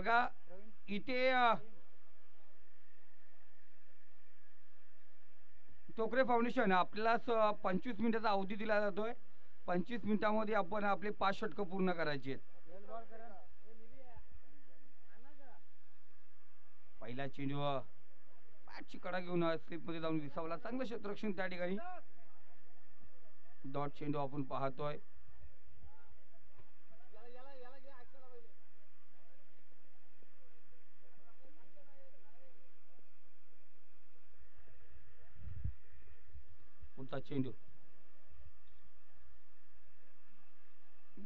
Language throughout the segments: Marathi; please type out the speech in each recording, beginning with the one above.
बघा इथे टोकरे फाउंडेशन आपल्याला 25 मिनिटाचा अवधी दिला जातोय. 25 मिनिटामध्ये आपण आपले 5 षटकं पूर्ण करायची आहेत. पहिला चेंडू बॅटची कडा घेऊन स्लिपमध्ये जाऊन विसावला. चांगलं क्षेत्ररक्षण त्या ठिकाणी. डॉट चेंडू आपण पाहतोय. पुढचा चेंडू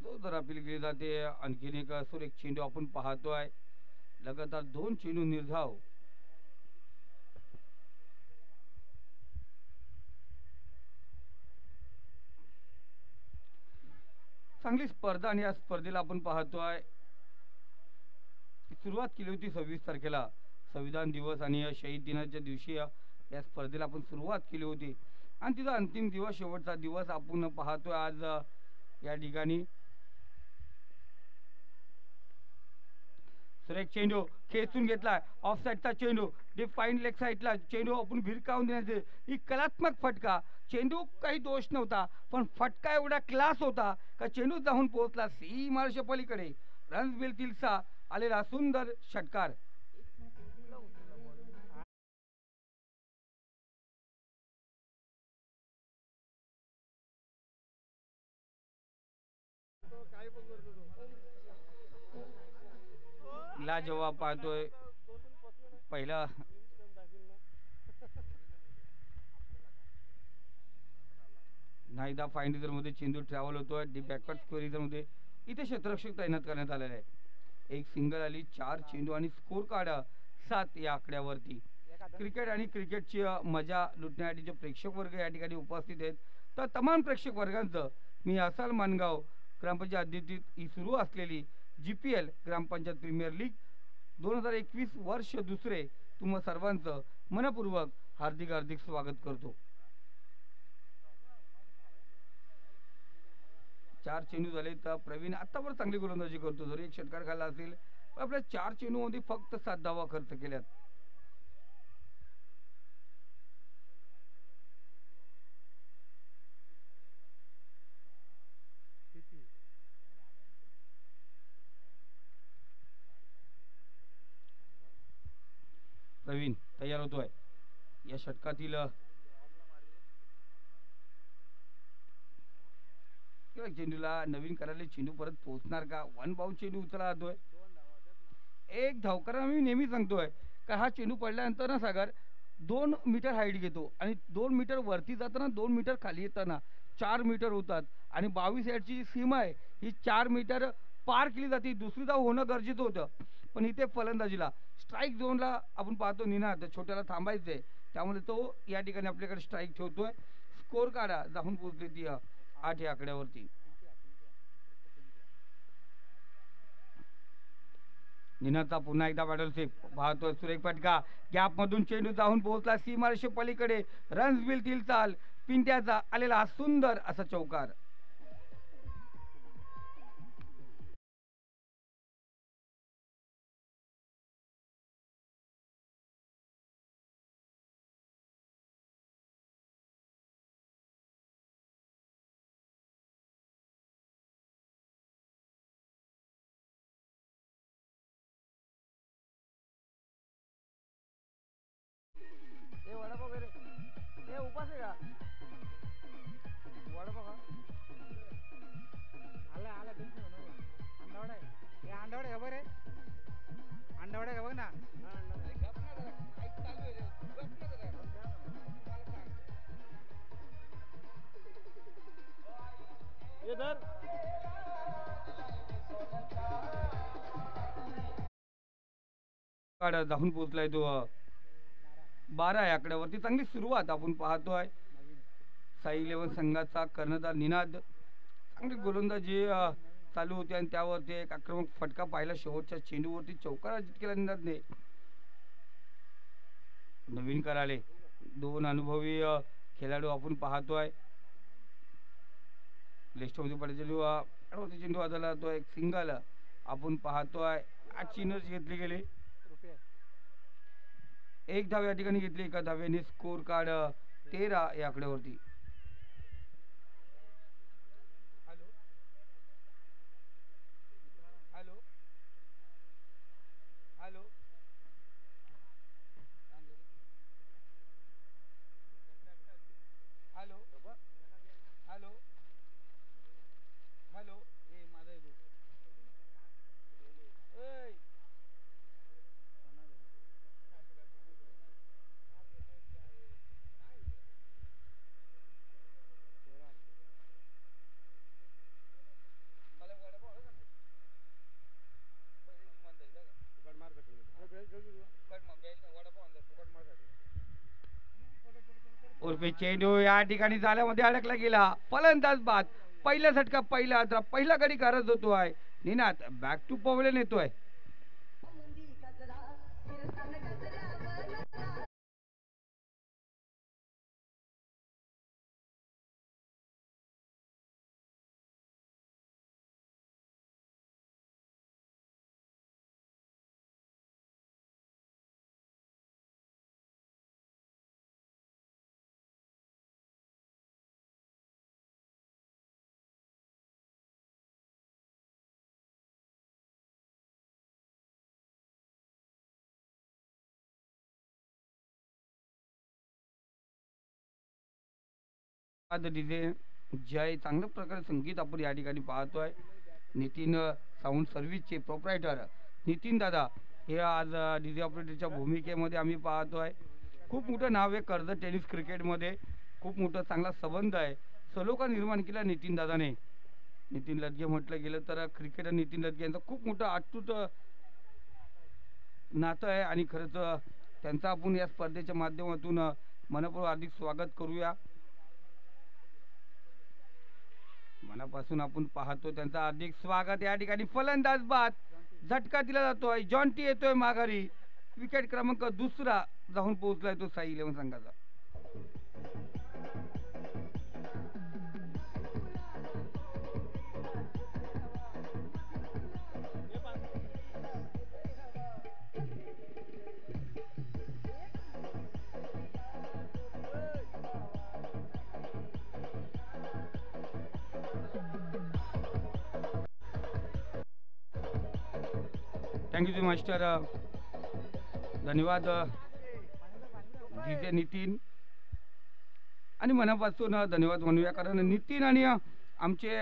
जो जर अपील केली जाते. आणखीन एक सुरेख चेंडू आपण पाहतोय. लगातार 2 चेंडू निर्धाव. चांगली स्पर्धा आणि या स्पर्धेला आपण पाहतोय. सुरुवात केली होती 26 तारखेला संविधान दिवस आणि शहीद दिनाच्या दिवशी या स्पर्धेला आपण सुरुवात केली होती आणि तिचा अंतिम दिवस शेवटचा दिवस आपण पाहतोय आज या ठिकाणी. सुरेख चेंडू खेचून घेतलाय. ऑफ साईडचा चेंडू डिफाईन लेग साईडला चेंडू आपण भिरकावून देण्याचे ही कलात्मक फटका. चेंडू काही दोष नव्हता पण फटका एवढा क्लास होता का चेंडू जाऊन पोहोचला सीमारेषे पलीकडे. रन्स बिल तिलसा आलेला सुंदर षटकार. लाजवाब पाहतोय पहिला नाहीदा फाईन मध्ये चेंडू ट्रॅव्हल होतोय. डी बॅकवर्ड स्क्वेअर मध्ये इथे क्षेत्ररक्षक तैनात करण्यात आलेला आहे. एक सिंगल आली 4 चेंडू आणि स्कोर कार्ड 7 या आकड्यावरती. क्रिकेट आणि क्रिकेटची मजा लुटण्यासाठी जे प्रेक्षक वर्ग या ठिकाणी उपस्थित आहेत तर तमाम प्रेक्षक वर्गांचं मी असाल मानगाव ग्रामपंचायत अध्यक्षित ही सुरू असलेली GPL ग्रामपंचायत प्रीमियर लीग 2021 वर्ष दुसरे तुम्हा सर्वांचं मनपूर्वक हार्दिक हार्दिक स्वागत करतो. 4 चेंडू झाले तर प्रवीण आतावर चांगली गोलंदाजी करतो. जरी एक षटकार खाल्ला असेल पण आपल्या 4 चेंडूमध्ये फक्त 7 धावा खर्च केल्यात. प्रवीण तयार होतोय. या षटकातील चेंडूला नवीन करायला चेंडू परत पोहोचणार का. 1 बाउंड चेंडू उचलला जातोय. एक धावकरा मी नेहमी सांगतोय का हा चेंडू पडल्यानंतर ना सागर 2 मीटर हाईट घेतो आणि 2 मीटर वरती जाताना 2 मीटर खाली येताना 4 मीटर होतात आणि 22 यार्डची सीमा आहे ही 4 मीटर पार केली जाते. दुसरी धाव होणं गरजेचं होतं पण इथे फलंदाजीला स्ट्राईक झोनला आपण पाहतो निनाद छोट्याला थांबायचंय त्यामुळे तो या ठिकाणी आपल्याकडे स्ट्राईक ठेवतोय. स्कोर काढा जाऊन पोहोचली ती 8 या आकड्यावरती. निनादचा पुन्हा एकदा बॅटल सेफ पाहतोय. सुरेख फटका गॅप मधून चेंडू जाऊन पोहोचला सीमारेषे पलीकडे. रन्स बिल चाल पिंट्याचा आलेला हा सुंदर असा चौकार. जाऊन पोहोचलाय तो 12 या आकड्यावरती. चांगली सुरुवात आपण पाहतोय. साई 11 संघाचा कर्णधार निनाद चांगली गोलंदाजी चालू होती आणि त्यावरती एक आक्रमक फटका पाहिला. शेवटच्या चेंडूवरती चौकार अर्जित केला निनादने. नवीन कराले 2 अनुभवी खेळाडू आपण पाहतोय. लेफ्टमध्ये पडे चेंडू चेंडू वाजवला तो एक सिंगल आपण पाहतोय 8 चेंडूवर घेतले गेले. एक धाव या ठिकाणी घेतली. एका धावेने स्कोर कार्ड 13 या आकड्यावरती. उर्फी चेंडू या ठिकाणी जाल्यामध्ये अडकला गेला. फलंदाज बाद. पहिला झटका, पहिला गडी गारज होतो आहे. निनाद बॅक टू पवेलियन येतोय. जय चांगल्या प्रकारे संगीत आपण या ठिकाणी पाहतोय. नितीन साऊंड सर्व्हिसचे प्रोप्रायटर नितीन दादा हे आज डीजे ऑपरेटरच्या भूमिकेमध्ये आम्ही पाहतोय. खूप मोठं नाव आहे कर्जत टेनिस क्रिकेटमध्ये. खूप मोठं चांगला संबंध आहे. सलोखा निर्माण केला नितीन दादाने. नितीन लदगे म्हटलं गेलं तर क्रिकेटर नितीन लदगे यांचं खूप मोठं अटूट नातं आहे आणि खरंच त्यांचं आपण या स्पर्धेच्या माध्यमातून मनपूर्वक हार्दिक स्वागत करूया. मनापासून आपण पाहतो त्यांचं हार्दिक स्वागत. या ठिकाणी फलंदाज बाद. झटका दिला जातोय. जॉन्टी येतोय माघारी. विकेट क्रमांक 2 जाऊन पोहोचलाय तो साई 11 संघाचा. Thank you master. धन्यवाद डीजे नितीन. आणि मनापासून धन्यवाद म्हणूया कारण नितीन आणि आमचे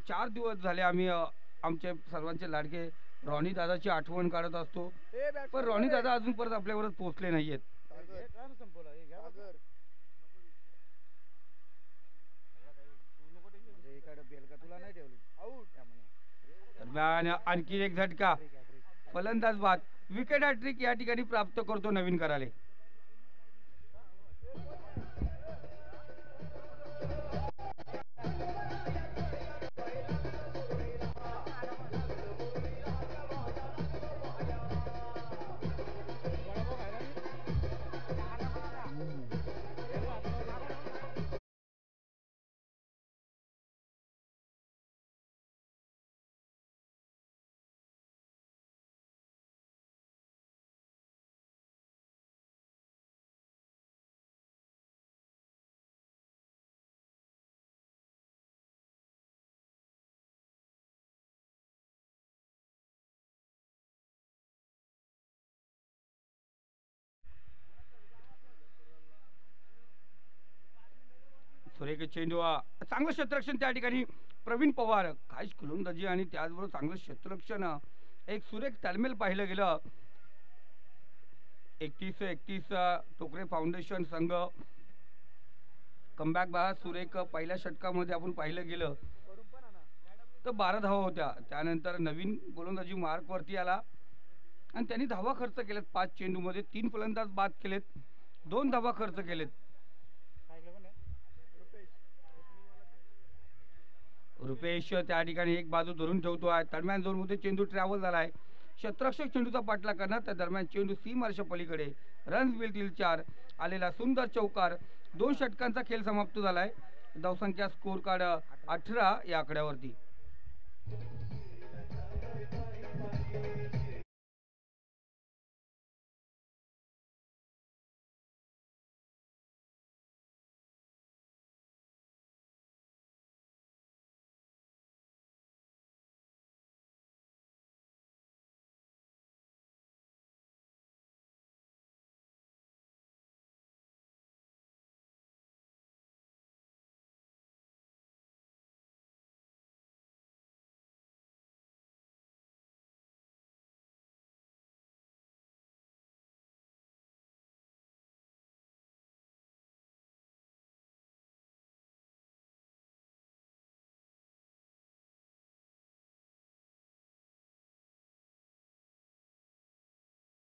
4 दिवस झाले आम्ही आमचे सर्वांचे लाडके रॉनी दादाची आठवण काढत असतो. पण रॉनी दादा अजून परत आपल्यावरच पोहोचले नाहीयेत. दरम्यान आणखी एक झटका. फलंदाज बाद. विकेट हॅट्रिक या ठिकाणी प्राप्त करतो नवीन कराले. सुरेख चेंडू. चांगलं क्षेत्ररक्षण त्या ठिकाणी प्रवीण पवार. काय गोलंदाजी आणि त्याचबरोबर चांगलं क्षेत्ररक्षण. एक सुरेख तालमेल पाहिलं गेलं. 31-31 टोकरे फाउंडेशन संघ कमबॅक बहा. सुरेख पहिल्या षटकामध्ये आपण पाहिलं गेलं तर 12 धावा होत्या. त्यानंतर नवीन गोलंदाजी मार्क वरती आला आणि त्यांनी धावा खर्च केलेत. 5 चेंडूमध्ये 3 फलंदाज बाद केलेत. 2 धावा खर्च केलेत. रुपेश त्या ठिकाणी एक बाजू धरून ठेवतो आहे. दरम्यान झोन मध्ये चेंडू ट्रॅव्हल झालाय. क्षेत्ररक्षक चेंडूचा पाठलाग करणार. त्या दरम्यान चेंडू सीमारेषा पलीकडे. रन्स मिळतील 4. आलेला सुंदर चौकार. 2 षटकांचा खेळ समाप्त झालाय. धावसंख्या स्कोर कार्ड 18 या आकड्यावरती.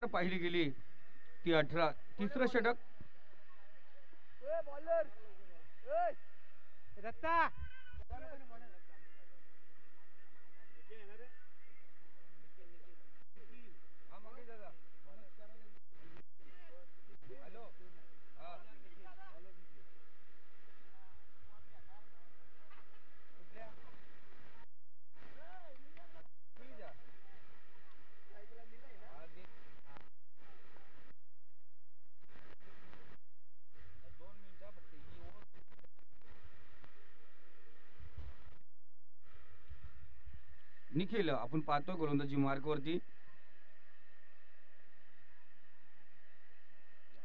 पाहिली गेली ती 18. तिसरं षटक. निखिल आपण पाहतोय गोलंदाजी मार्कवरती.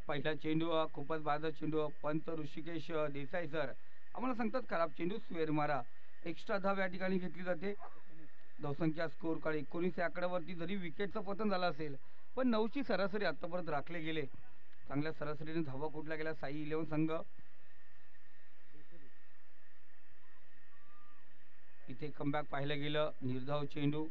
पहिला चेंडू खूपच बाधा चेंडू. पंत ऋषिकेश देसाई सर आम्हाला सांगतात खराब चेंडू स्क्वेअर मारा. एक्स्ट्रा धाव या ठिकाणी घेतली जाते. धावसंख्या स्कोर काळ 19 या आकड्यावरती. जरी विकेटचं पतन झालं असेल पण 9ची सरासरी आतापर्यंत राखले गेले. चांगल्या सरासरीने धावा कुठल्या गेल्या साई 11 संघ. इथे कमबॅक पाहायला गेलं. निर्धाव चेंडू.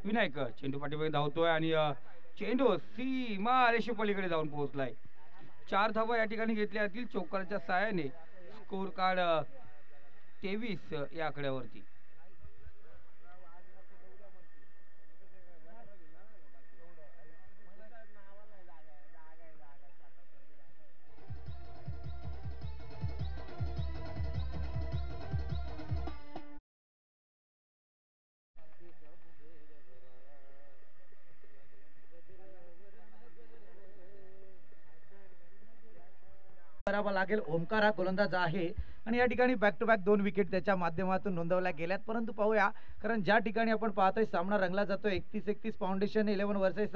विनायक चेंडू पाठीमागे धावतोय आणि चेंडू सीमा रेषे पलीकडे जाऊन पोहोचलाय. 4 धावा या ठिकाणी घेतल्या जातील चौकाराच्या साहाय्याने. स्कोर कार्ड 23 या आकड्यावरती. करावा लागेल. ओमकार हा गोलंदाज आहे आणि या ठिकाणी बॅक टू बॅक 2 विकेट त्याच्या माध्यमातून नोंदवल्या गेल्यात. परंतु पाहूया कारण ज्या ठिकाणी आपण पाहतोय सामना रंगला जातो 31-31 फाउंडेशन 11 वर्सेस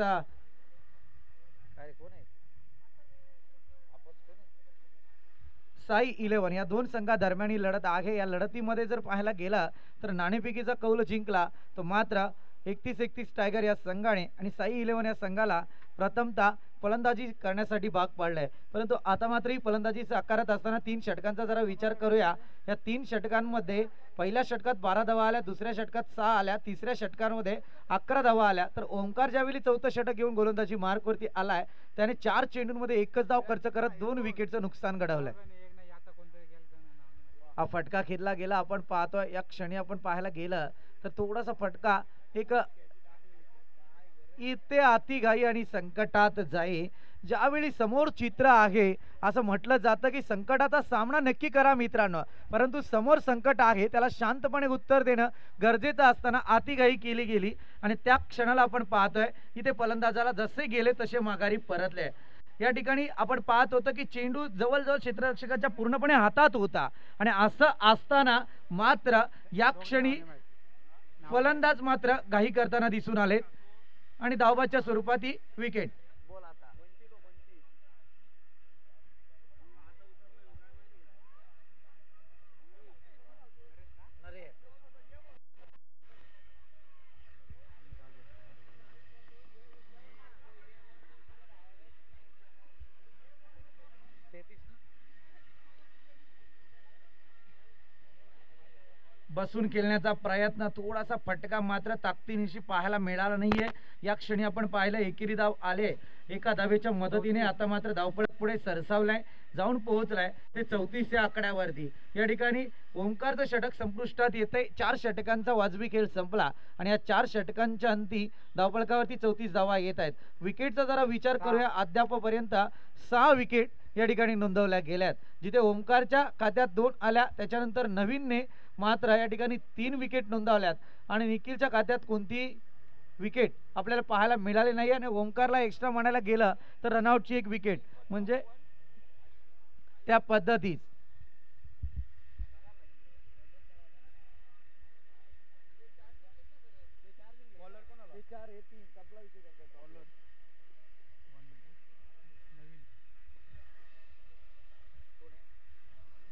साई 11 या दोन संघादरम्यान ही लढत आहे. या लढतीमध्ये जर पाहायला गेला तर नाणेफेकीचा कौल जिंकला तो मात्र 31-31 टायगर या संघाने आणि साई 11 या संघाला प्रथमतः फलंदाजी करण्यासाठी भाग पाडलाय. परंतु आता मात्र ही फलंदाजी साकारत असताना 3 षटकांचा जरा विचार करूया. या 3 षटकांमध्ये पहिल्या षटकात 12 धावा आल्या, दुसऱ्या षटकात 6 आल्या, तिसऱ्या षटकांमध्ये 11 धावा आल्या. तर ओमकार ज्यावेळी चौथं षटक घेऊन गोलंदाजी मार्कवरती आलाय त्याने 4 चेंडूंमध्ये एकच धाव खर्च करत 2 विकेटचं नुकसान घडवलंय. हा फटका खेळला गेला. आपण पाहतोय या क्षणी आपण पाहायला गेलं तर थोडासा फटका एक इथे आती घाई आणि संकटात जाई. ज्यावेळी समोर चित्र आहे असं म्हटलं जातं की संकटाचा सामना नक्की करा मित्रांनो, परंतु समोर संकट आहे त्याला शांतपणे उत्तर देणं गरजेचं असताना आतीघाई केली गेली आणि त्या क्षणाला आपण पाहतोय इथे फलंदाजाला जसे गेले तसे माघारी परतले. या ठिकाणी आपण पाहत होतो की चेंडू जवळजवळ क्षेत्ररक्षकाच्या पूर्णपणे हातात होता आणि असं असताना मात्र या क्षणी फलंदाज मात्र घाई करताना दिसून आले आणि धावबाच्या स्वरूपात ही विकेट. बसून खेळण्याचा प्रयत्न, थोडासा फटका मात्र ताकदीनिशी पाहायला मिळाला नाहीये. या क्षणी आपण पाहिलं एकेरी धाव आले. एका धावेच्या मदतीने आता मात्र धावपळत पुढे सरसावलाय, जाऊन पोहोचलाय ते 34 या आकड्यावरती. या ठिकाणी ओमकारचं षटक संपुष्टात येते. 4 षटकांचा वाजवी खेळ संपला आणि या 4 षटकांच्या अंती धावफलकावरती 34 धावा येत आहेत. विकेटचा जरा विचार करूया. अद्यापपर्यंत 6 विकेट या ठिकाणी नोंदवल्या गेल्यात. जिथे ओमकारच्या खात्यात 2 आल्या, त्याच्यानंतर नवीनने मात्र या ठिकाणी 3 विकेट नोंदवल्यात आणि निखिलच्या खात्यात कोणती विकेट आपल्याला पाहायला मिळाली नाही. आणि ओमकारला एक्स्ट्रा म्हणायला गेलं तर रनआउटची 1 विकेट म्हणजे त्या पद्धतीत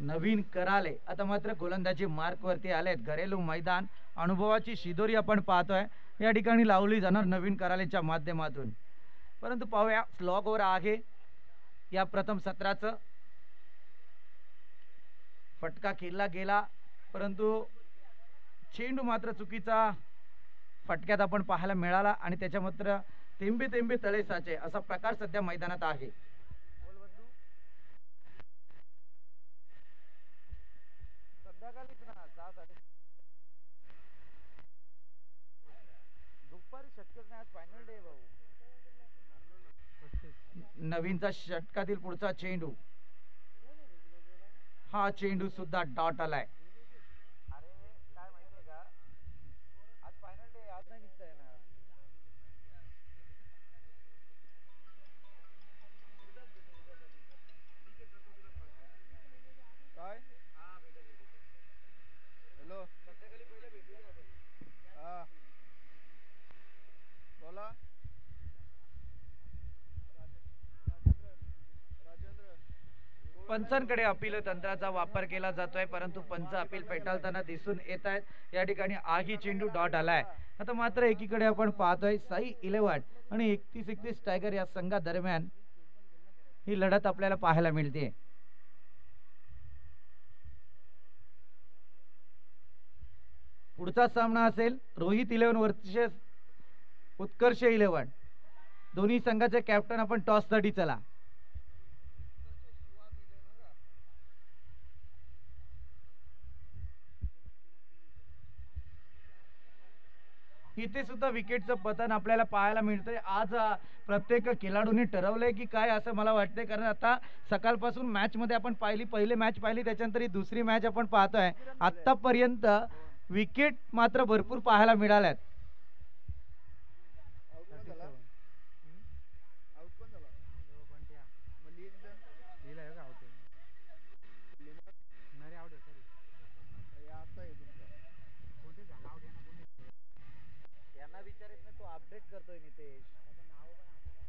नवीन कराले आता मात्र गोलंदाजी मार्कवरती आलेत. घरेलू मैदान, अनुभवाची शिदोरी आपण पाहतोय. या ठिकाणी लावली जाणार नवीन करालेच्या माध्यमातून. परंतु पाहूया स्लॉग ओव्हर आहे या प्रथम सत्राचं. फटका खेळला गेला परंतु चेंडू मात्र चुकीचा फटक्यात आपण पाहायला मिळाला आणि त्याच्या मात्र थेंबे थेंबे तळे साचे असा प्रकार सध्या मैदानात आहे. संध्याकाळीच ना 6:30 दुपारी शक्यच नाही, आज फायनल डे भाऊ. नवीनचा षटकातील पुढचा चेंडू, हा चेंडू सुद्धा डॉट आलाय. अरे काय माहितीये का, आज फायनल डे, आज नाही निघता येणार. काय हॅलो हा बोला. पंचांकडे अपील तंत्राचा वापर केला जातोय परंतु पंच अपील फेटाळताना दिसून येत आहेत. या ठिकाणी आगी चेंडू डॉट आलाय. आता मात्र एकीकडे आपण पाहतोय साई 11 आणि 31 टायगर या संघादरम्यान ही लढत आपल्याला पाहायला मिळते. पुढचा सामना असेल रोहित 11 वर्सेस उत्कर्ष 11. दोन्ही संघाचे कॅप्टन आपण टॉस साठी चला. इथे सुद्धा विकेटचं पतन आपल्याला पाहायला मिळतंय. आज प्रत्येक खेळाडूंनी ठरवलंय की काय असं मला वाटतंय, कारण आता सकाळपासून मॅच मध्ये आपण पाहिली, पहिले मॅच पाहिली त्याच्यानंतर ही दुसरी मॅच आपण पाहतोय. आतापर्यंत विकेट मात्र भरपूर पाहायला मिळाल्यात. यांना विचारित नाही, तो अपडेट करतोय नितेश.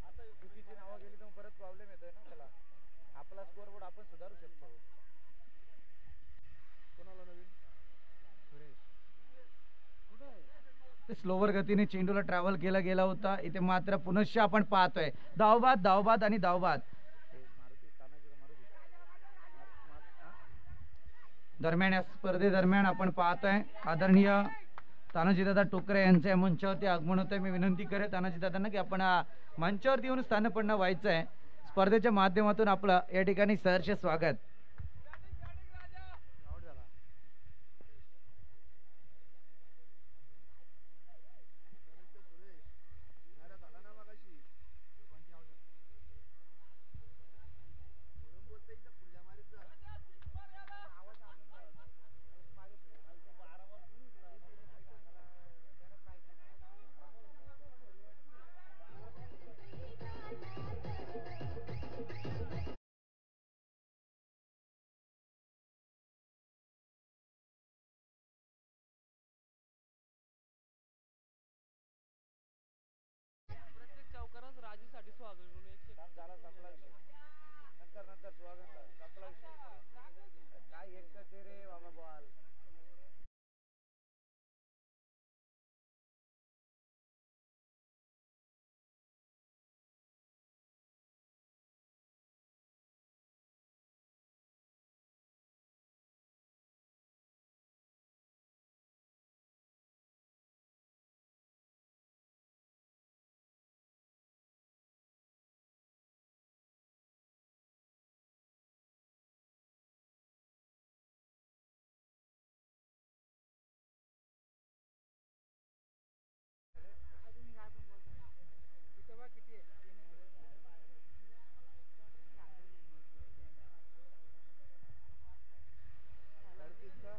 आता चुकीची नावं गेली तर परत प्रॉब्लेम येतोय ना त्याला. आपला स्कोअर बोर्ड आपण सुधारू शकतो. कोणाला नवीन स्लोवर गतीने चेंडूला ट्रॅव्हल केला गेला होता. इथे मात्र पुनश्च आपण पाहतोय धावबाद धावबाद आणि धावबाद. दरम्यान या स्पर्धेदरम्यान आपण पाहतोय आदरणीय तानाजीदादा टोकरे यांच्या मंचावरती आगमन होतंय. मी विनंती करेन तानाजीदादांना की आपण मंचावरती येऊन स्थानपन्न व्हायचं आहे. स्पर्धेच्या माध्यमातून आपलं या ठिकाणी सहर्ष स्वागत. राजूसाठी स्वागत नंतर स्वागत संपला विषय. काय एक ते रे बाबा बॉल.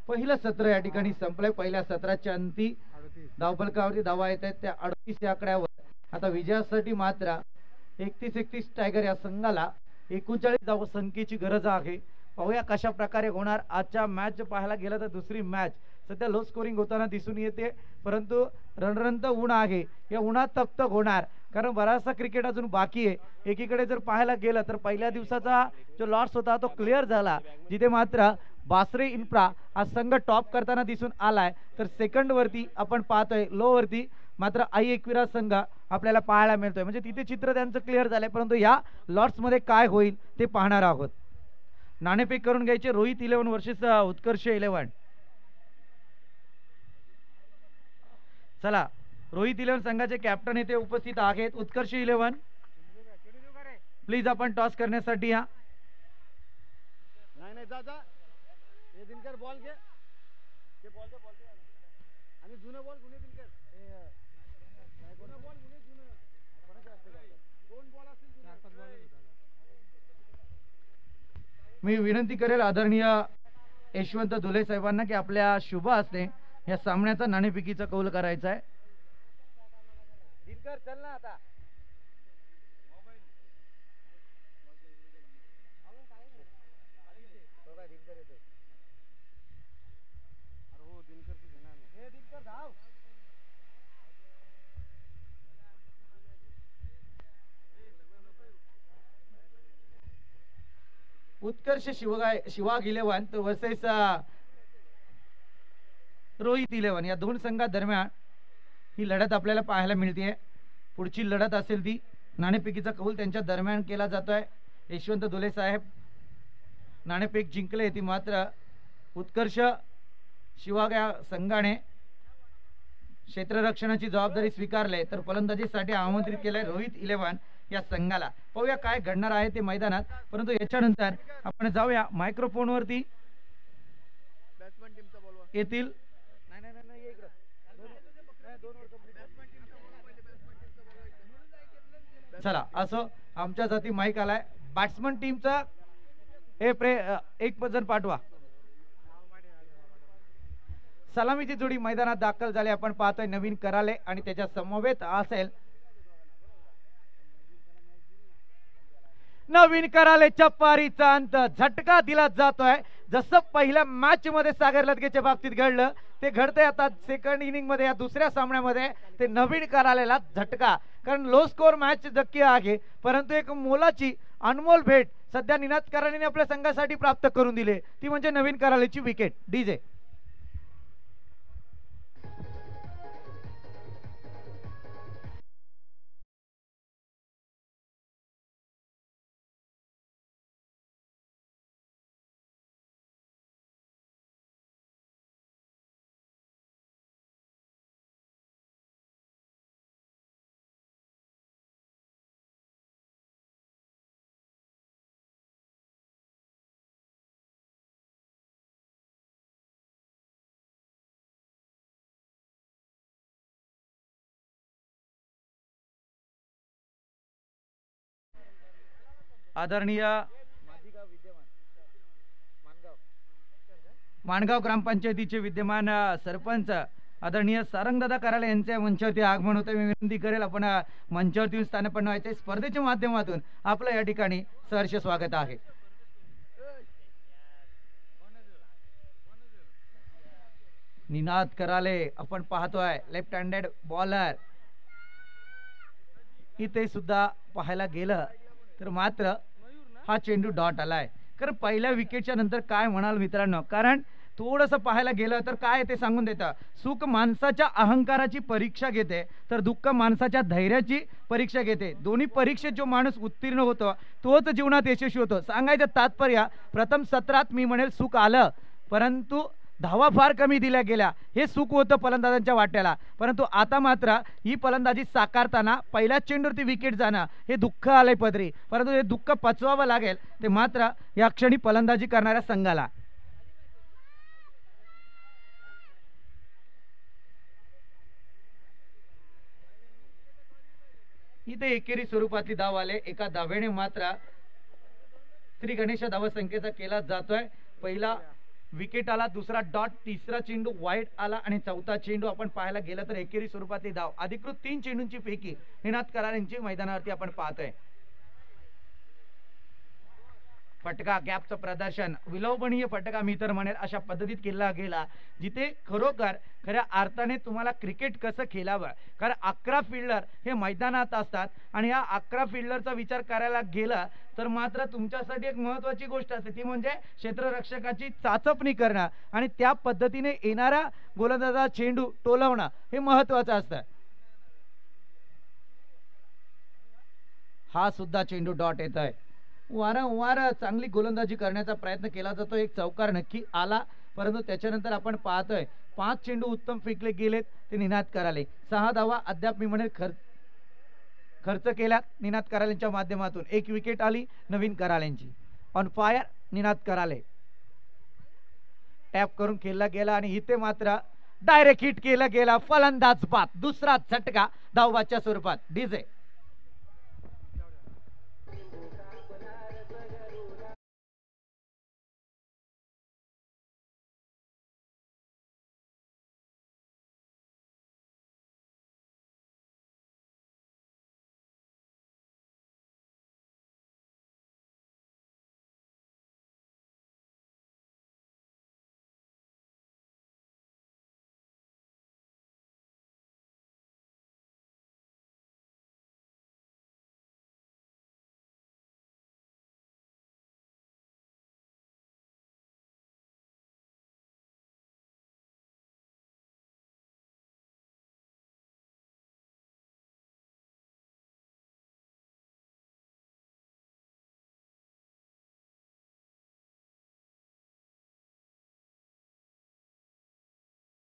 पहिलं सत्र या ठिकाणी संपलंय. पहिल्या सत्राच्या अंती धावफलकावरती धावा येत आहेत त्या 38 या आकड्यावर. आता विजयासाठी मात्र 31 टायगर या संघाला 39 धाव संख्येची गरज आहे. पाहूया कशा प्रकारे होणार आजच्या मॅच. पाहायला गेलं तर दुसरी मॅच सध्या लो स्कोरिंग होताना दिसून येते, परंतु रणरणत ऊन आहे. या उन्हात तप्त होणार कारण बराचसा क्रिकेट अजून बाकी आहे. एकीकडे जर पाहायला गेलं तर पहिल्या दिवसाचा जो लॉस होता तो क्लिअर झाला, जिथे मात्र बासरे इन्फ्रा हा संघ टॉप करताना दिसून आलाय. तर सेकंड वरती आपण पाहतोय लो वरती मात्र आई एकविरा संघ आपल्याला पाहायला मिळतोय. म्हणजे तिथे चित्र त्यांचं क्लिअर झालंय, परंतु या लॉट्स मध्ये काय होईल ते पाहणार आहोत. नाणेफेक करून घ्यायचे रोहित 11 वर्सेस उत्कर्ष 11. चला, रोहित 11 संघाचे कॅप्टन येथे उपस्थित आहेत. उत्कर्ष 11 प्लीज आपण टॉस करण्यासाठी या. नाही जा जा हे दिनकर बॉल घे ते बॉल दे आणि जुना बॉल गुन्हे दिनकर जुना बॉल गुन्हे जुना कोणाचे असते दोन बॉल असतील जुना 4-5 बॉल मी विनंती करेल आदरणीय यशवंत धुले साहेबांना की आपल्या शुभ हस्ते या सामन्याचा नाणेफेकीचा कौल करायचा आहे. दिनकर चल ना आता. उत्कर्ष शिवाग 11 तर वर्सेस रोहित 11 या दोन संघादरम्यान ही लढत आपल्याला पाहायला मिळते. पुढची लढत असेल ती नाणेफेकीचा कौल त्यांच्या दरम्यान केला जातोय. यशवंत धुले साहेब नाणेफेक जिंकले ती मात्र उत्कर्ष शिवाग या संघाने क्षेत्ररक्षणाची जबाबदारी स्वीकारले तर फलंदाजीसाठी आमंत्रित केले रोहित 11 या संघाला. पाहूया काय घडणार आहे ते मैदानात, परंतु याच्यानंतर आपण जाऊया मायक्रोफोन वरती. बॅट्समन टीमचा बॉल येतील चला असं आमच्या जाती माईक आलाय. बॅट्समन टीमचा हे एक जण पाठवा. सलामीची जोडी मैदानात दाखल झाली. आपण पाहतोय नवीन कराले आणि त्याच्या समवेत असेल नवीन करालेच्या पारीचा अंत. झटका दिला जातोय जसं पहिल्या मॅच मध्ये सागर लदगेच्या बाबतीत घडलं ते घडतंय आता सेकंड इनिंग मध्ये या दुसऱ्या सामन्यामध्ये ते नवीन करालेला झटका. कारण लो स्कोर मॅच नक्की आहे, परंतु एक मोलाची अनमोल भेट सध्या निनाद करालेने आपल्या संघासाठी प्राप्त करून दिली ती म्हणजे नवीन करालेची विकेट. डीजे आदरणीय माणगाव ग्रामपंचायतीचे विद्यमान सरपंच आदरणीय सारंगदादा कराले यांच्या मंचावरती आगमन होते. मी विनंती करेल आपण मंचावरती येऊन स्थानपन्न व्हायचे. स्पर्धेच्या माध्यमातून आपलं या ठिकाणी सहर्ष स्वागत आहे. निनाद कराले आपण पाहतोय लेफ्ट हँडेड बॉलर. इथे सुद्धा पाहायला गेलं तर मात्र हा चेंडू डॉट आलाय. कारण पहिल्या विकेटच्या नंतर काय म्हणाल मित्रांनो, कारण थोडंसं पाहायला गेलं तर काय ते सांगून देतं. सुख माणसाच्या अहंकाराची परीक्षा घेते तर दुःख माणसाच्या धैर्याची परीक्षा घेते. दोन्ही परीक्षेत जो माणूस उत्तीर्ण होतो तोच जीवनात यशस्वी होतो. सांगायचं तात्पर्य प्रथम सत्रात मी म्हणेल सुख आलं, परंतु धावा फार कमी दिल्या गेल्या हे सुख होतं फलंदाजांच्या वाट्याला. परंतु आता मात्र ही फलंदाजी साकारताना पहिल्या चेंडूवरती विकेट जाणं हे दुःख आलंय पदरी, परंतु हे दुःख पचवावं लागेल ते मात्र या क्षणी फलंदाजी करणाऱ्या संघाला. इथे एकेरी स्वरूपातली धाव आले. एका धावेने मात्र श्री गणेश धावसंख्येचा केला जातोय. पहिला विकेट आला, दुसरा डॉट, तिसरा चेंडू वाईड आला आणि चौथा चेंडू आपण पाहायला गेलं तर एकेरी स्वरूपातली धाव. अधिकृत 3 चेंडूंची पैकी निनाद करार यांची मैदानावरती आपण पाहतोय. फटका गॅपचं प्रदर्शन विलोभनीय फटका मी तर म्हणेल अशा पद्धतीत केला गेला जिथे खरोखर खऱ्या अर्थाने तुम्हाला क्रिकेट कसं खेळावं. कारण 11 फिल्डर हे मैदानात असतात आणि या 11 फिल्डरचा विचार करायला गेला तर मात्र तुमच्यासाठी एक महत्त्वाची गोष्ट असते ती म्हणजे क्षेत्ररक्षकाची चाचपणी करणं आणि त्या पद्धतीने येणारा गोलंदाजा चेंडू टोलवणं हे महत्त्वाचं असतं. हा सुद्धा चेंडू डॉट येत आहे. वारंवार चांगली गोलंदाजी करण्याचा प्रयत्न केला जातो. एक चौकार नक्की आला, परंतु त्याच्यानंतर आपण पाहतोय 5 चेंडू उत्तम फेकले गेलेत ते निनाद कराले. 6 धावा अद्याप मी म्हणेल खर्च केल्यात निनाद करालेंच्या माध्यमातून. एक विकेट आली नवीन करालेंची. ऑन फायर निनाद कराले. टॅप करून खेळला गेला आणि इथे मात्र डायरेक्ट हिट केला गेला. फलंदाज बाद. दुसरा झटका धावबाच्या स्वरूपात. डीजे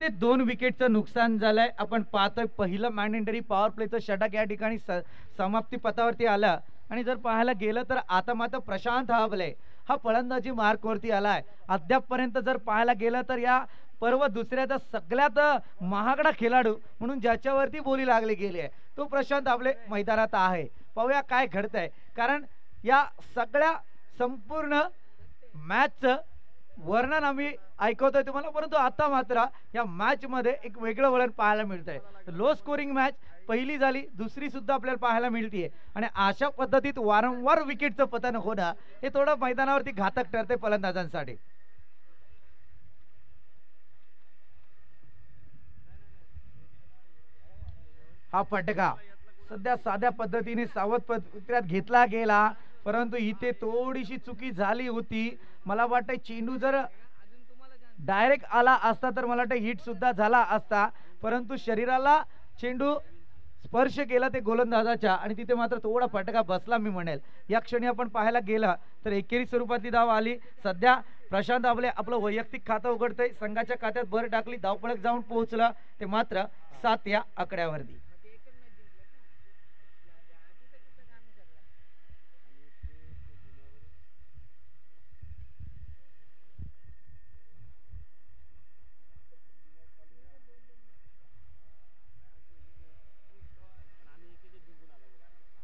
ते 2 विकेटचं नुकसान झालंय. आपण पाहतोय पहिलं मॅन्डेटरी पॉवर प्लेचं षटक या ठिकाणी समाप्ती पथावरती आलं. आणि जर पाहायला गेलं तर आता मात्र प्रशांत हावले हा फलंदाजी मार्कवरती आलाय. अद्यापपर्यंत जर पाहायला गेलं तर या पर्व दुसऱ्याचा सगळ्यात महागडा खेळाडू म्हणून ज्याच्यावरती बोली लागली गेली आहे तो प्रशांत हावले मैदानात आहे. पाहूया काय घडतंय, कारण या सगळ्या संपूर्ण मॅचचं वर्णन आम्ही ऐकवतोय तुम्हाला, परंतु आता मात्र या मॅच मध्ये एक वेगळं वळण पाहायला मिळतंय. लो स्कोरिंग मॅच पहिली झाली, दुसरी सुद्धा आपल्याला पाहायला मिळतीये आणि अशा पद्धतीत वारंवार विकेटचं पतन होणं हे थोडं मैदानावरती घातक ठरते फलंदाजांसाठी. हा फटका सध्या साध्या पद्धतीने सावध पत्र्यात घेतला गेला, परंतु इथे थोडीशी चुकी झाली होती. मला वाटतं चेंडू जर डायरेक्ट आला असता तर मला वाटतं हिट सुद्धा झाला असता, परंतु शरीराला चेंडू स्पर्श केला ते गोलंदाजाच्या आणि तिथे मात्र थोडा फटका बसला मी म्हणेल. या क्षणी आपण पाहायला गेला तर एकेरी स्वरूपातली धाव आली. सध्या प्रशांत हावले आपलं वैयक्तिक खातं उघडतंय. संघाच्या खात्यात भर टाकली, धावपळक जाऊन पोहोचला ते मात्र 7 या आकड्यावरती.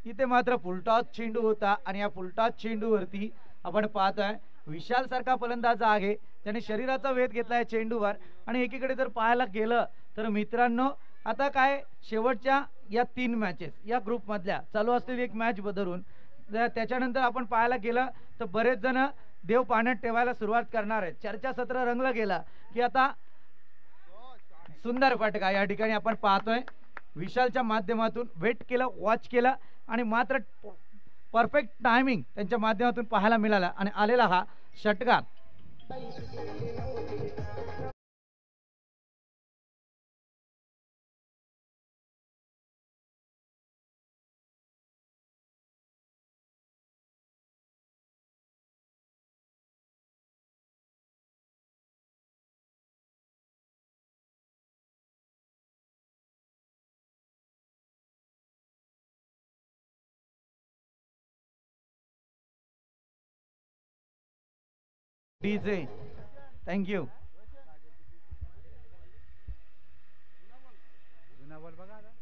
इथे मात्र फुलटॉस चेंडू होता आणि या फुलटॉस चेंडूवरती आपण पाहतोय विशाल सारखा फलंदाज आहे त्याने शरीराचा वेध घेतलाय चेंडूवर. आणि एकीकडे जर पाहायला गेलं तर मित्रांनो आता काय शेवटच्या या 3 मॅचेस या ग्रुप मधल्या चालू असलेली एक मॅच बदलून त्याच्यानंतर आपण पाहायला गेलं तर बरेच जण देव पाण्यात ठेवायला सुरुवात करणार आहेत. चर्चासत्र रंगलं गेला की आता सुंदर फटका या ठिकाणी आपण पाहतोय विशालच्या माध्यमातून वेट केलं, वॉच केलं आणि मात्र परफेक्ट टायमिंग त्यांच्या माध्यमातून पाहायला मिळाला आणि आलेला हा षटकार. DJ thank you. जुना बॉल बघा आता.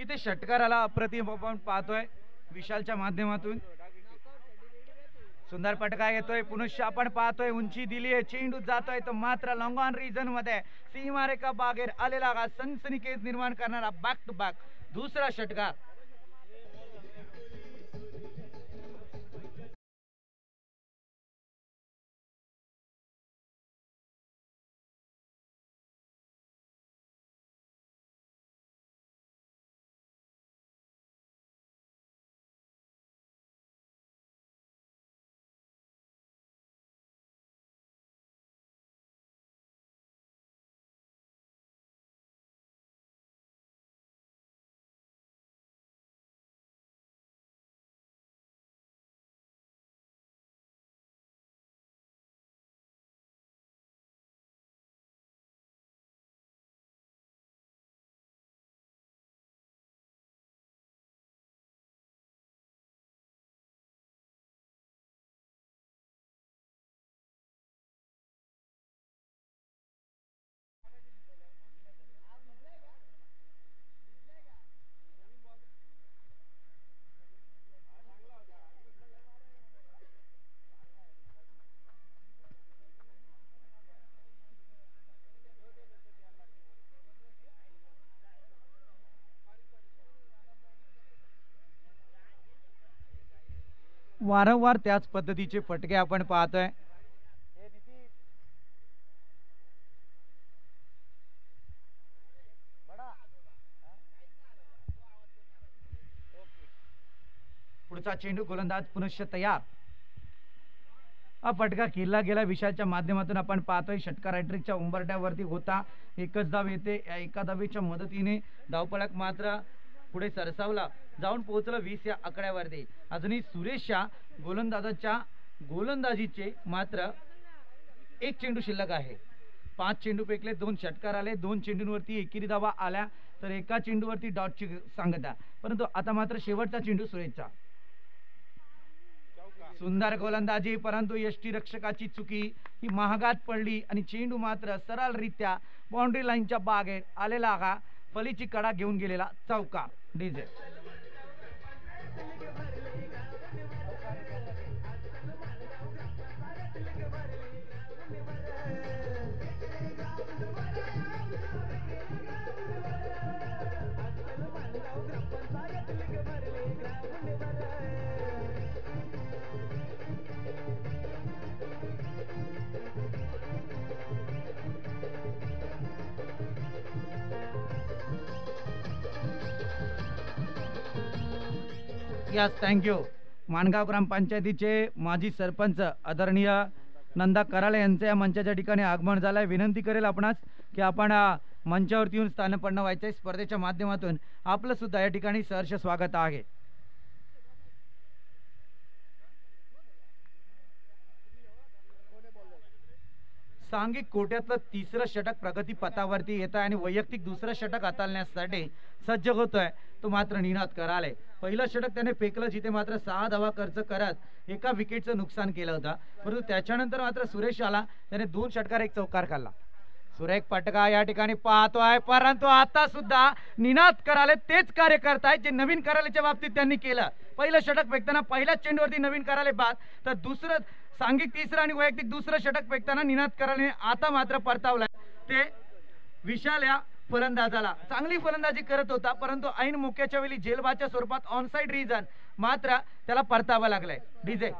इथे षटकाराला अप्रतिम आपण पाहतोय विशालच्या माध्यमातून. सुंदर पटका येतोय पुनश्च आपण पाहतोय उंची दिली आहे, चेंडू जातोय तर मात्र लॉंग ऑन रिजन मध्ये सीमारेखा बागेर आलेला हा सनसनीखेज निर्माण करणारा बॅक टू बॅक दुसरा षटकार. वारंवार त्याच पद्धतीचे फटके आपण पाहतोय. पुढचा चेंडू गोलंदाज पुनश्च तयार. हा फटका खेळला गेला विशालच्या माध्यमातून आपण पाहतोय षटकार हॅट्रिकच्या उंबरठ्यावरती होता. एकच धाव येते. या एका धावेच्या मदतीने धावपळक मात्र पुढे सरसावला जाऊन पोहोचलं 20 या आकड्यावरती. अजूनही सुरेशच्या गोलंदाजाच्या गोलंदाजीचे मात्र एक चेंडू शिल्लक आहे. 5 चेंडू फेकले, 2 षटकार आले, 2 चेंडूंवरती एकेरी धावा आल्या तर एका चेंडूवरती डॉटची सांगता. परंतु आता मात्र शेवटचा चेंडू सुरेशचा. सुंदर गोलंदाजी परंतु यष्टीरक्षकाची चुकी ही महागात पडली आणि चेंडू मात्र सरळरित्या बाउंड्री लाईनच्या बागेत आलेला हा फलीची कडा घेऊन गेलेला चौका. DJ yes thank you. माणगाव ग्रामपंचायतीचे माजी सरपंच आदरणीय नंदा कराळे यांचे या मंचाच्या ठिकाणी आगमन झालंय. विनंती करेल आपणास की आपण मंचावरती येऊन स्थानपन्न व्हायचे. स्पर्धेच्या माध्यमातून आपलं सुद्धा या ठिकाणी सहर्ष स्वागत आहे. सांघिक कोट्यातलं तिसरं षटक प्रगती पथावरती येत आहे आणि वैयक्तिक दुसरं षटक हाताळण्यासाठी सज्ज होतोय तो मात्र निनाद कराले. पहिलं षटक त्याने फेकलं जिथे मात्र 6 धावा खर्च करत एका विकेटचं नुकसान केलं होतं. परंतु त्याच्यानंतर मात्र सुरेश आला, त्याने 2 षटकार 1 चौकार काढला. सुरेख पटका या ठिकाणी पाहतोय परंतु आता सुद्धा निनाद कराले तेच कार्य करतायत जे नवीन करालेच्या बाबतीत त्यांनी केलं. पहिलं षटक फेकताना पहिल्याच चेंडूवरती नवीन कराले बाद, तर दुसरं सांघिक तिसरं आणि वैयक्तिक दुसरं षटक फेकताना निनाद कराले आता मात्र परतावलाय ते विशाल या फलंदाजाला. चांगली फलंदाजी करत होता परंतु ऐन मुक्याच्या वेळी जेलबाच्या स्वरूपात ऑनसाइड रिजन मात्र त्याला परतावं लागलंय. डीजे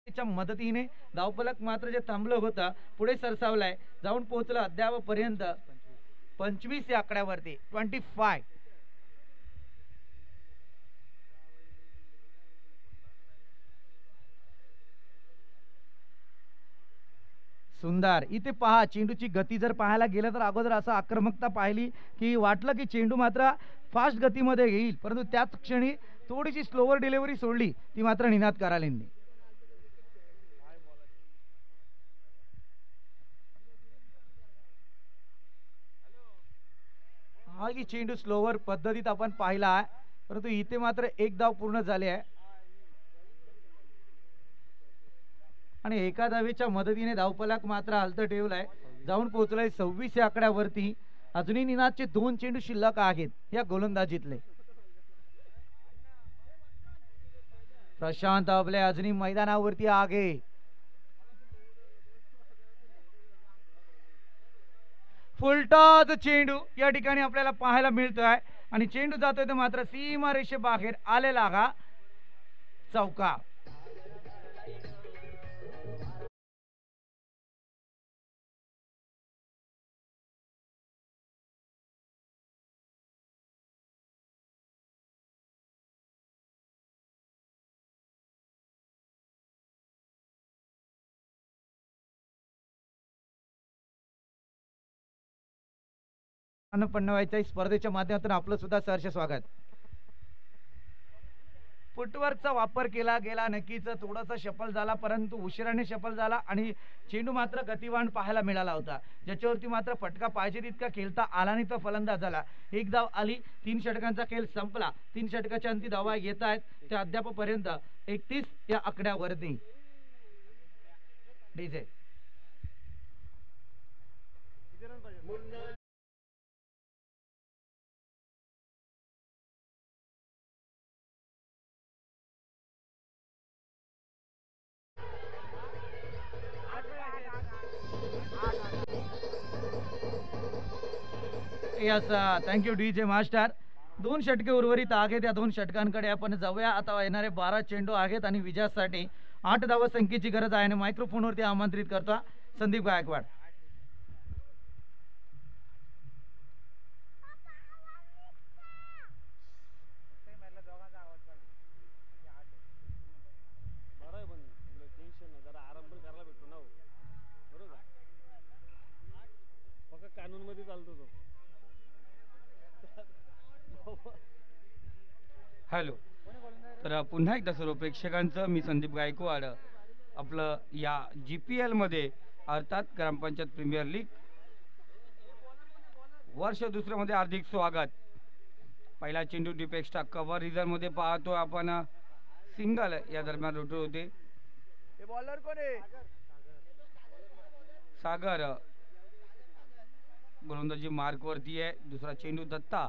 च्या मदतीने धावफलक मात्र जे थांबलं होतं पुढे सरसावलाय जाऊन पोहोचलं अद्यापपर्यंत 25 या आकड्यावरती 25. सुंदर. इथे पहा चेंडूची गती जर पाहायला गेलं तर अगोदर असं आक्रमकता पाहिली की वाटलं की चेंडू मात्र फास्ट गतीमध्ये येईल, परंतु त्याच क्षणी थोडीशी स्लोवर डिलिव्हरी सोडली ती मात्र निनाद करालेंनी. हा की चेंडू स्लोवर पद्धतीत आपण पाहिला आहे, परंतु इथे मात्र एक धाव पूर्ण झाले आहे आणि एका धावेच्या मदतीने धावफलक मात्र हलत ठेवलाय, जाऊन पोहोचलाय 26 या आकड्यावरती. अजूनही निनादचे 2 चेंडू शिल्लक आहेत या गोलंदाजीतले. प्रशांत अबले अजूनही मैदानावरती आगे. फुलटॉस चेंडू या ठिकाणी आपल्याला पाहायला मिळतोय आणि चेंडू जातोय तर मात्र सीमारेषे बाहेर आलेला हा चौका. पन्नावायच्या स्पर्धेच्या माध्यमातून आपलं सुद्धा सहर्ष स्वागत. फुटवर्कचा वापर केला गेला, नक्कीच थोडासा शफल झाला, परंतु उशिराने शफल झाला आणि चेंडू मात्र गतिवान पाहायला मिळाला होता, ज्याच्यावरती मात्र फटका पाहिजे तितका खेळता आला नाही, तो फलंदाज झाला. एक धाव आली, 3 षटकांचा खेळ संपला. 3 षटकाच्या अंती धावा येत आहेत त्या अद्यापपर्यंत 31 या आकड्यावरती. DJ yes, thank you DJ master. 2 षटके उर्वरित आहेत, या 2 षटकांकडे आपण जाऊया. आता येणारे 12 चेंडू आहेत आणि विजयासाठी 8 धावा संख्येची गरज आहे आणि मायक्रोफोनवरती आमंत्रित करतो संदीप गायकवाड. कानून मध्ये चालतो तो. हॅलो. तर पुन्हा एकदा सर्व प्रेक्षकांचं मी संदीप गायकवाड आपलं या GPL मध्ये अर्थात ग्रामपंचायत प्रीमियर लीग वर्ष दुसऱ्यामध्ये हार्दिक स्वागत. पहिला चेंडू डिपेक्स्टा कव्हर रिझन मध्ये पाहतो आपण, सिंगल या दरम्यान रोटे होते. बॉलर कोण आहे? सागर गोलंदाजी मार्क वरती आहे. दुसरा चेंडू दत्ता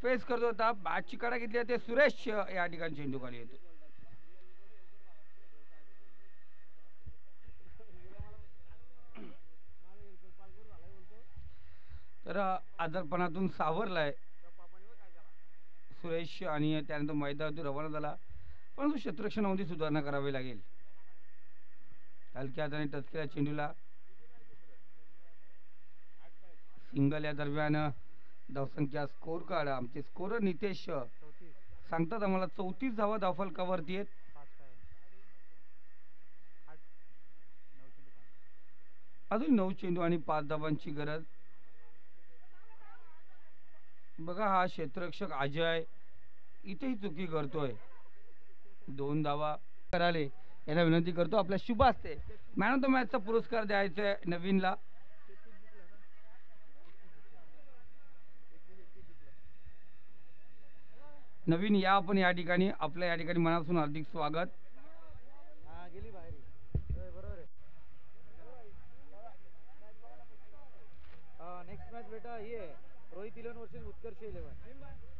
फेस करतो होता, बॅटची कडा घेतली ते सुरेश या ठिकाणी चेंडू खाली येतो. तर आजारपणातून सावरलाय सुरेश आणि त्यानंतर मैदानातून रवाना झाला, परंतु क्षेत्ररक्षणामध्ये सुधारणा करावी लागेल. हलक्या हाताने टच केला चेंडूला. सिंगल या दरम्यान धावसंख्या स्कोर कार्ड आमचे स्कोरर नितेश सांगतात आम्हाला 34 धावा धावफलकावरती आहेत. अजून 9 चेंडू आणि 5 धावांची गरज. बघा हा क्षेत्ररक्षक अजय इथेही चुकी करतोय. 2 धावा कराले यांना विनंती करतो. आपल्या शुभ असते मॅन ऑफ द मॅचचा पुरस्कार द्यायचा आहे नवीनला. नवीन या आपण या ठिकाणी आपल्या या ठिकाणी मनापासून हार्दिक स्वागत. गेली बाहेर. बरोबर आहे. नेक्स्ट मॅच बेटा ही आहे रोहित 11 वर्सेस उत्कर्ष 11.